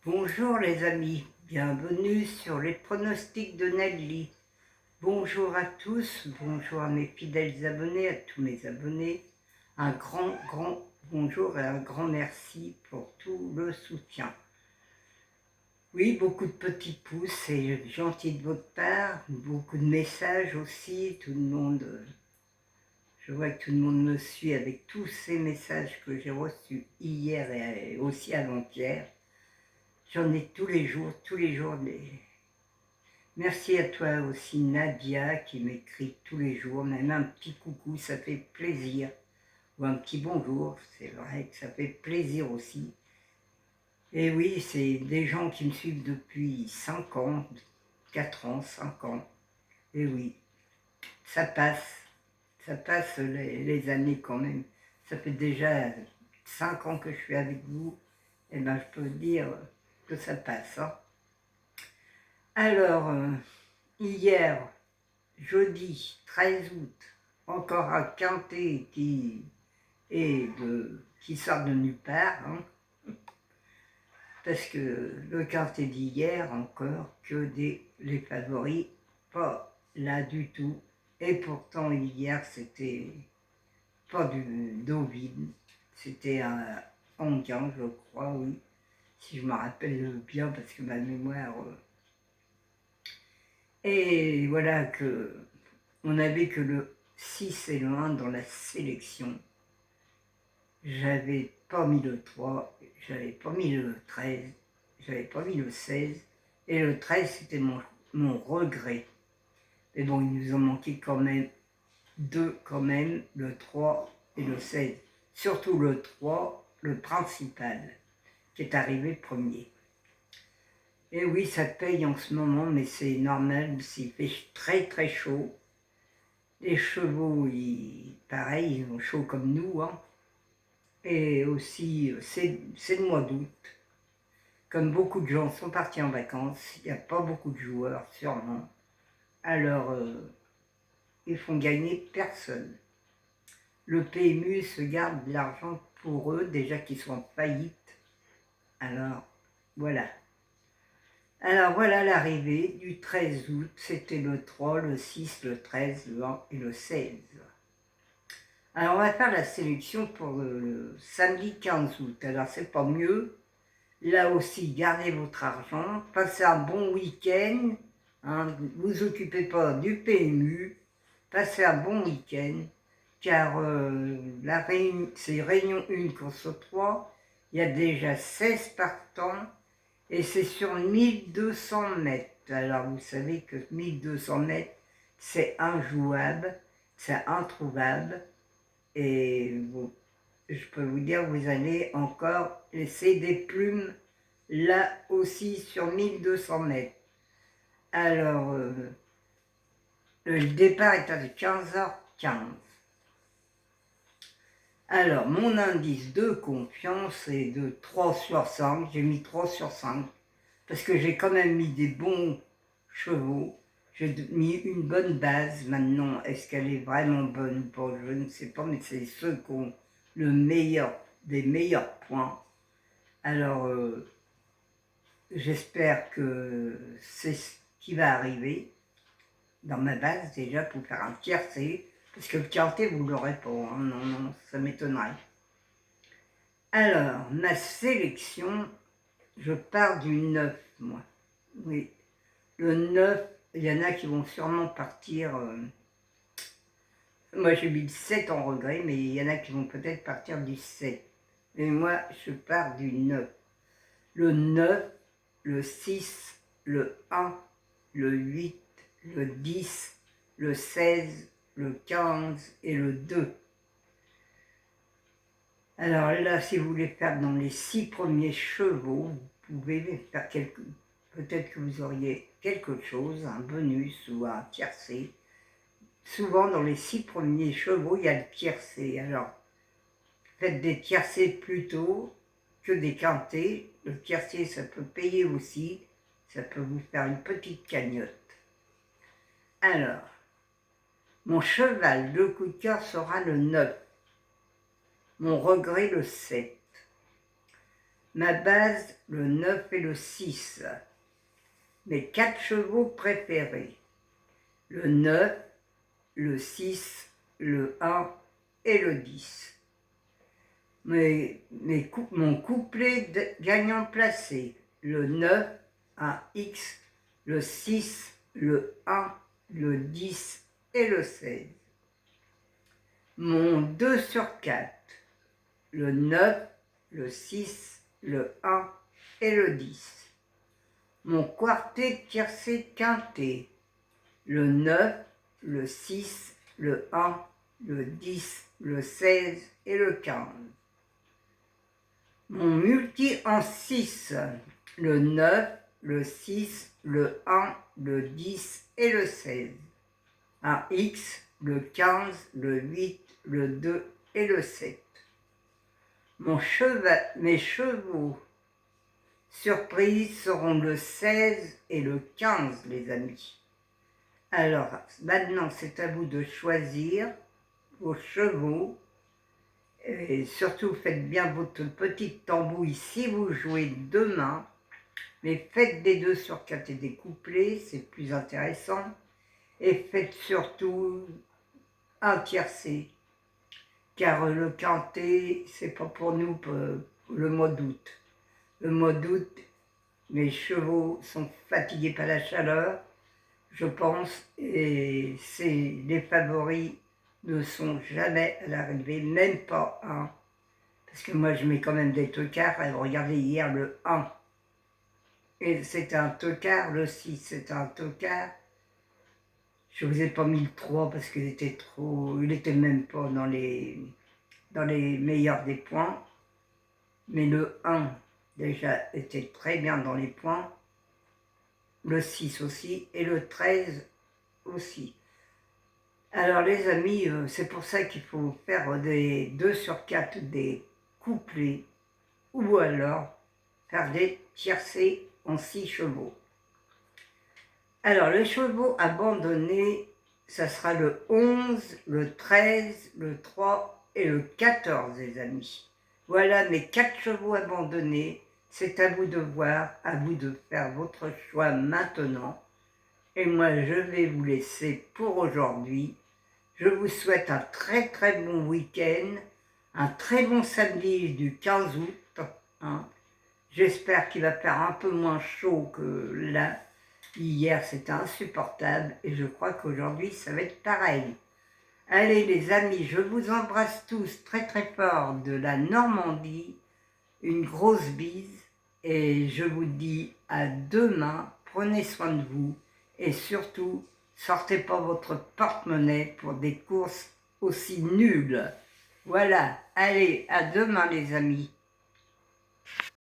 Bonjour les amis, bienvenue sur les pronostics de Nelly. Bonjour à tous, bonjour à mes fidèles abonnés, à tous mes abonnés. Un grand bonjour et un grand merci pour tout le soutien. Oui, beaucoup de petits pouces, c'est gentil de votre part, beaucoup de messages aussi, tout le monde, je vois que tout le monde me suit avec tous ces messages que j'ai reçus hier et aussi avant-hier. J'en ai tous les jours. Merci à toi aussi Nadia qui m'écrit tous les jours, même un petit coucou, ça fait plaisir. Ou un petit bonjour, c'est vrai que ça fait plaisir aussi. Et oui, c'est des gens qui me suivent depuis 5 ans, 4 ans, 5 ans. Et oui, ça passe les années quand même. Ça fait déjà 5 ans que je suis avec vous, et ben je peux dire que ça passe. Hein. Alors, hier, jeudi 13 août, encore un quintet qui sort de nulle part, hein, parce que le quintet d'hier, encore que les favoris, pas là du tout. Et pourtant, hier, c'était pas du Deauville, c'était un Anguin, je crois, oui, si je me rappelle bien, parce que ma mémoire. Et voilà que on n'avait que le 6 et le 1 dans la sélection. J'avais pas mis le 3, j'avais pas mis le 13, j'avais pas mis le 16. Et le 13, c'était mon regret. Mais bon, il nous en manquait quand même deux, quand même, le 3 et le 16. Surtout le 3, le principal, qui est arrivé premier. Et oui, ça paye en ce moment, mais c'est normal, s'il fait très chaud. Les chevaux, pareil, ils ont chaud comme nous. Hein. Et aussi, c'est le mois d'août. Comme beaucoup de gens sont partis en vacances, il n'y a pas beaucoup de joueurs, sûrement. Alors, ils font gagner personne. Le PMU se garde de l'argent pour eux, déjà qu'ils sont en faillite. Alors, voilà. Alors, voilà l'arrivée du 13 août. C'était le 3, le 6, le 13, le 1 et le 16. Alors, on va faire la sélection pour le samedi 15 août. Alors, c'est pas mieux. Là aussi, gardez votre argent. Passez un bon week-end. Hein, vous occupez pas du PMU. Passez un bon week-end. Car c'est réunion 1 course 3. Il y a déjà 16 partants. Et c'est sur 1200 mètres. Alors, vous savez que 1200 mètres, c'est injouable. C'est introuvable. Et je peux vous dire, vous allez encore laisser des plumes là aussi sur 1200 mètres. Alors, le départ est à 15h15. Alors, mon indice de confiance est de 3 sur 5. J'ai mis 3 sur 5 parce que j'ai quand même mis des bons chevaux. J'ai mis une bonne base. Maintenant, est-ce qu'elle est vraiment bonne ou pas? Je ne sais pas, mais c'est ceux qui ont des meilleurs points. Alors, j'espère que c'est ce qui va arriver dans ma base déjà pour faire un tiercé. Parce que le quartier, vous ne l'aurez pas. Hein. Non, ça m'étonnerait. Alors, ma sélection, je pars du 9, moi. Oui, le 9, il y en a qui vont sûrement partir. Moi, j'ai mis le 7 en regret, mais il y en a qui vont peut-être partir du 7. Mais moi, je pars du 9. Le 9, le 6, le 1, le 8, le 10, le 16, le 15 et le 2. Alors là, si vous voulez faire dans les 6 premiers chevaux, vous pouvez faire peut-être que vous auriez quelque chose, un bonus ou un tiercé. Souvent, dans les 6 premiers chevaux, il y a le tiercé. Alors, faites des tiercés plutôt que des quintés. Le tiercé, ça peut payer aussi. Ça peut vous faire une petite cagnotte. Alors, mon cheval de coup de cœur sera le 9. Mon regret, le 7. Ma base, le 9 et le 6. Mes 4 chevaux préférés. Le 9, le 6, le 1 et le 10. Mon couplet gagnant placé. Le 9, un X, le 6, le 1, le 10 et le 16. Mon 2 sur 4. Le 9, le 6, le 1 et le 10. Mon quartet tiercé quinté. Le 9, le 6, le 1, le 10, le 16 et le 15. Mon multi en 6, le 9, le 6, le 1, le 10 et le 16. Un X, le 15, le 8, le 2 et le 7. Mes chevaux surprises seront le 16 et le 15, les amis. Alors, maintenant, c'est à vous de choisir vos chevaux. Et surtout, faites bien votre petite tambouille si vous jouez demain. Mais faites des 2 sur 4 et des couplets, c'est plus intéressant. Et faites surtout un tiercé. Car le quintet, c'est pas pour nous pour le mois d'août. Le mois d'août, mes chevaux sont fatigués par la chaleur, je pense, et les favoris ne sont jamais à l'arrivée, même pas un. Parce que moi, je mets quand même des tocards. Regardez hier le 1. Et c'était un tocard, le 6, c'était un tocard. Je vous ai pas mis le 3 parce qu'il était trop. Il était même pas dans les meilleurs des points. Mais le 1, déjà, était très bien dans les points. Le 6 aussi. Et le 13 aussi. Alors les amis, c'est pour ça qu'il faut faire des 2 sur 4 des couplets. Ou alors faire des tiercés en 6 chevaux. Alors, les chevaux abandonnés, ça sera le 11, le 13, le 3 et le 14, les amis. Voilà mes 4 chevaux abandonnés. C'est à vous de voir, à vous de faire votre choix maintenant. Et moi, je vais vous laisser pour aujourd'hui. Je vous souhaite un très très bon week-end, un très bon samedi du 15 août. Hein. J'espère qu'il va faire un peu moins chaud que là. Hier, c'était insupportable et je crois qu'aujourd'hui, ça va être pareil. Allez les amis, je vous embrasse tous très très fort de la Normandie. Une grosse bise et je vous dis à demain. Prenez soin de vous et surtout, sortez pas votre porte-monnaie pour des courses aussi nulles. Voilà, allez, à demain les amis.